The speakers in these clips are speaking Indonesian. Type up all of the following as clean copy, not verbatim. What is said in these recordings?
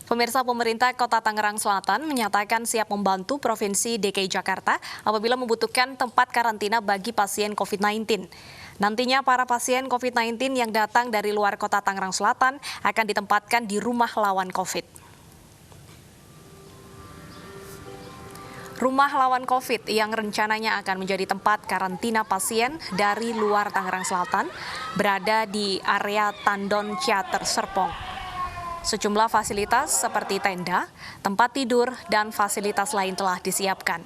Pemirsa, pemerintah Kota Tangerang Selatan menyatakan siap membantu Provinsi DKI Jakarta apabila membutuhkan tempat karantina bagi pasien COVID-19. Nantinya para pasien COVID-19 yang datang dari luar Kota Tangerang Selatan akan ditempatkan di rumah lawan COVID. Rumah lawan COVID yang rencananya akan menjadi tempat karantina pasien dari luar Tangerang Selatan berada di area Tandon Ciater Serpong. Sejumlah fasilitas seperti tenda, tempat tidur, dan fasilitas lain telah disiapkan.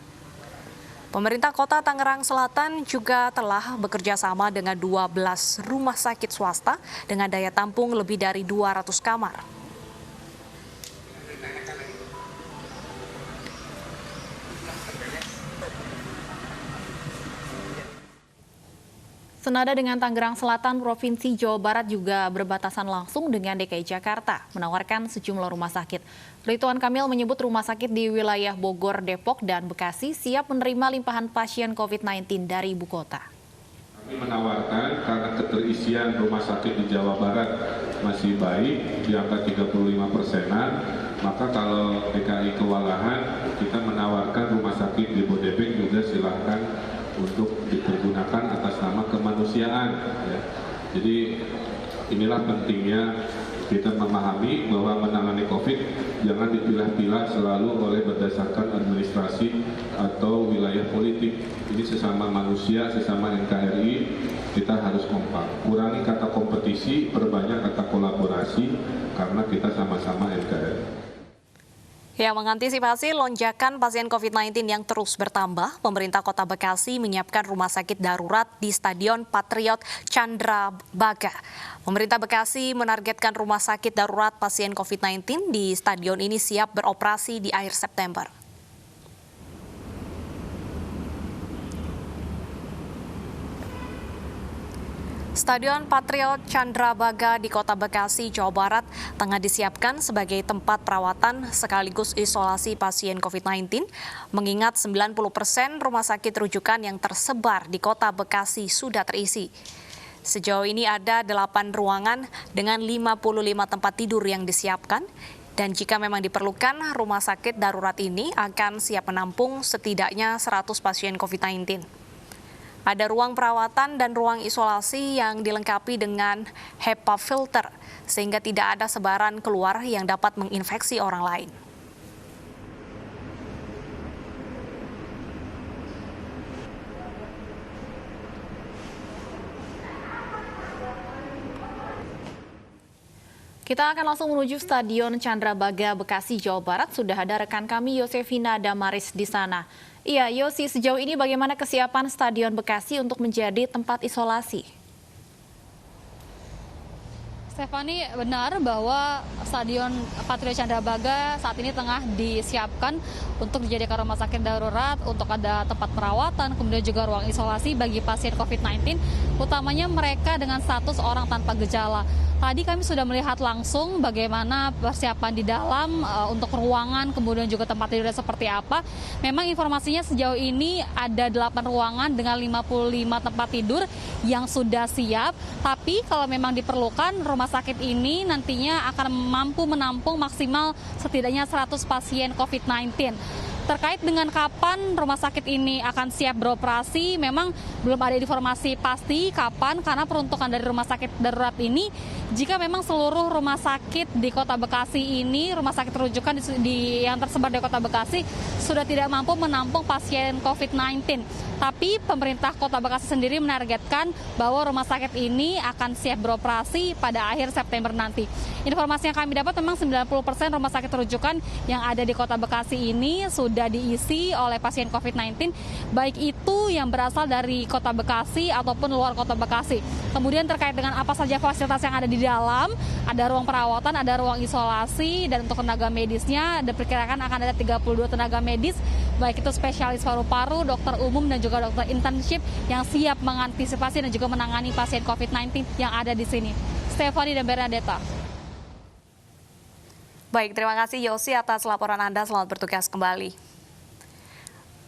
Pemerintah Kota Tangerang Selatan juga telah bekerja sama dengan 12 rumah sakit swasta dengan daya tampung lebih dari 200 kamar. Senada dengan Tangerang Selatan, Provinsi Jawa Barat juga berbatasan langsung dengan DKI Jakarta, menawarkan sejumlah rumah sakit. Ridwan Kamil menyebut rumah sakit di wilayah Bogor, Depok, dan Bekasi siap menerima limpahan pasien COVID-19 dari ibu kota. Kami menawarkan karena keterisian rumah sakit di Jawa Barat masih baik, di angka 35%-an, maka kalau DKI kewalahan, kita menawarkan rumah sakit di Bodebek juga silahkan untuk dipergunakan atas nama kemanusiaan. Ya. Jadi inilah pentingnya kita memahami bahwa menangani COVID jangan dipilah-pilah selalu oleh berdasarkan administrasi atau wilayah politik. Ini sesama manusia, sesama NKRI, kita harus kompak. Kurangi kata kompetisi, perbanyak kata kolaborasi, karena kita sama-sama NKRI. Ya, mengantisipasi lonjakan pasien COVID-19 yang terus bertambah, pemerintah Kota Bekasi menyiapkan rumah sakit darurat di Stadion Patriot Candrabaga. Pemerintah Bekasi menargetkan rumah sakit darurat pasien COVID-19 di stadion ini siap beroperasi di akhir September. Stadion Patriot Candrabaga di Kota Bekasi, Jawa Barat tengah disiapkan sebagai tempat perawatan sekaligus isolasi pasien COVID-19, mengingat 90% rumah sakit rujukan yang tersebar di Kota Bekasi sudah terisi. Sejauh ini ada 8 ruangan dengan 55 tempat tidur yang disiapkan, dan jika memang diperlukan, rumah sakit darurat ini akan siap menampung setidaknya 100 pasien COVID-19. Ada ruang perawatan dan ruang isolasi yang dilengkapi dengan HEPA filter, sehingga tidak ada sebaran keluar yang dapat menginfeksi orang lain. Kita akan langsung menuju Stadion Candrabaga, Bekasi, Jawa Barat. Sudah ada rekan kami Yosefina Damaris di sana. Iya, Yosi, sejauh ini bagaimana kesiapan Stadion Bekasi untuk menjadi tempat isolasi? Stefani, benar bahwa Stadion Patriot Candrabaga saat ini tengah disiapkan untuk dijadikan rumah sakit darurat, untuk ada tempat perawatan, kemudian juga ruang isolasi bagi pasien COVID-19, utamanya mereka dengan status orang tanpa gejala. Tadi kami sudah melihat langsung bagaimana persiapan di dalam untuk ruangan, kemudian juga tempat tidurnya seperti apa. Memang informasinya sejauh ini ada 8 ruangan dengan 55 tempat tidur yang sudah siap. Tapi kalau memang diperlukan, rumah sakit ini nantinya akan mampu menampung maksimal setidaknya 100 pasien COVID-19. Terkait dengan kapan rumah sakit ini akan siap beroperasi, memang belum ada informasi pasti kapan, karena peruntukan dari rumah sakit darurat ini, jika memang seluruh rumah sakit di Kota Bekasi ini, rumah sakit rujukan yang tersebar di Kota Bekasi, sudah tidak mampu menampung pasien COVID-19. Tapi pemerintah Kota Bekasi sendiri menargetkan bahwa rumah sakit ini akan siap beroperasi pada akhir September nanti. Informasi yang kami dapat memang 90% rumah sakit rujukan yang ada di Kota Bekasi ini sudah diisi oleh pasien COVID-19, baik itu yang berasal dari Kota Bekasi ataupun luar Kota Bekasi. Kemudian terkait dengan apa saja fasilitas yang ada di dalam, ada ruang perawatan, ada ruang isolasi, dan untuk tenaga medisnya diperkirakan akan ada 32 tenaga medis, baik itu spesialis paru-paru, dokter umum, dan juga dokter internship yang siap mengantisipasi dan juga menangani pasien COVID-19 yang ada di sini. Stefani dan Bernadetta. Baik, terima kasih Yosi atas laporan Anda. Selamat bertugas kembali.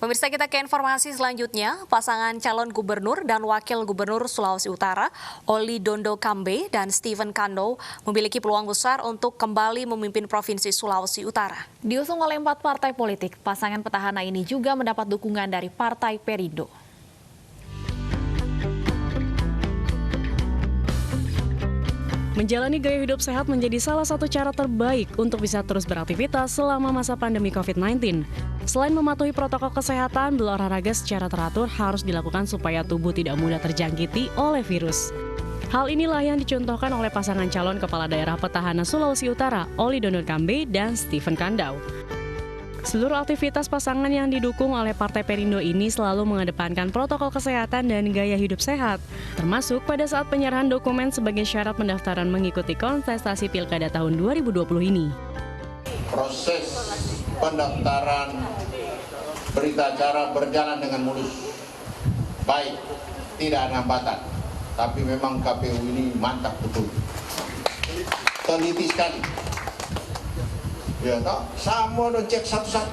Pemirsa, kita ke informasi selanjutnya. Pasangan calon gubernur dan wakil gubernur Sulawesi Utara, Oli Dondo Kambe dan Stephen Kando, memiliki peluang besar untuk kembali memimpin Provinsi Sulawesi Utara. Diusung oleh 4 partai politik, pasangan petahana ini juga mendapat dukungan dari Partai Perindo. Menjalani gaya hidup sehat menjadi salah satu cara terbaik untuk bisa terus beraktivitas selama masa pandemi COVID-19. Selain mematuhi protokol kesehatan, berolahraga secara teratur harus dilakukan supaya tubuh tidak mudah terjangkiti oleh virus. Hal inilah yang dicontohkan oleh pasangan calon kepala daerah petahana Sulawesi Utara, Oli Dondo Kambe dan Stephen Kandau. Seluruh aktivitas pasangan yang didukung oleh Partai Perindo ini selalu mengedepankan protokol kesehatan dan gaya hidup sehat, termasuk pada saat penyerahan dokumen sebagai syarat pendaftaran mengikuti kontestasi Pilkada tahun 2020 ini. Proses pendaftaran berita acara berjalan dengan mulus, baik, tidak ada hambatan, tapi memang KPU ini mantap betul, teliti sekali. Ya, sama udah cek satu-satu.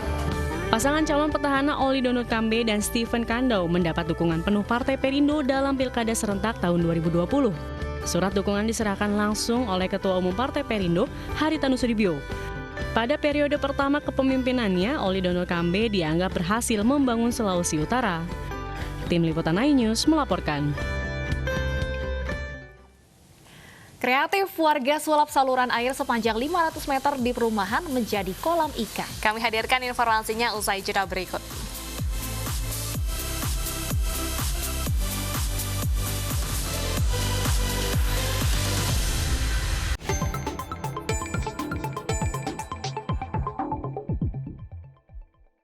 Pasangan calon petahana Oli Dondo Kambe dan Stephen Kandau mendapat dukungan penuh Partai Perindo dalam Pilkada serentak tahun 2020. Surat dukungan diserahkan langsung oleh Ketua Umum Partai Perindo, Haritanu Sudibyo. Pada periode pertama kepemimpinannya, Oli Dondo Kambe dianggap berhasil membangun Sulawesi Utara. Tim Liputan iNews melaporkan. Kreatif warga sulap saluran air sepanjang 500 meter di perumahan menjadi kolam ikan. Kami hadirkan informasinya usai jeda berikut.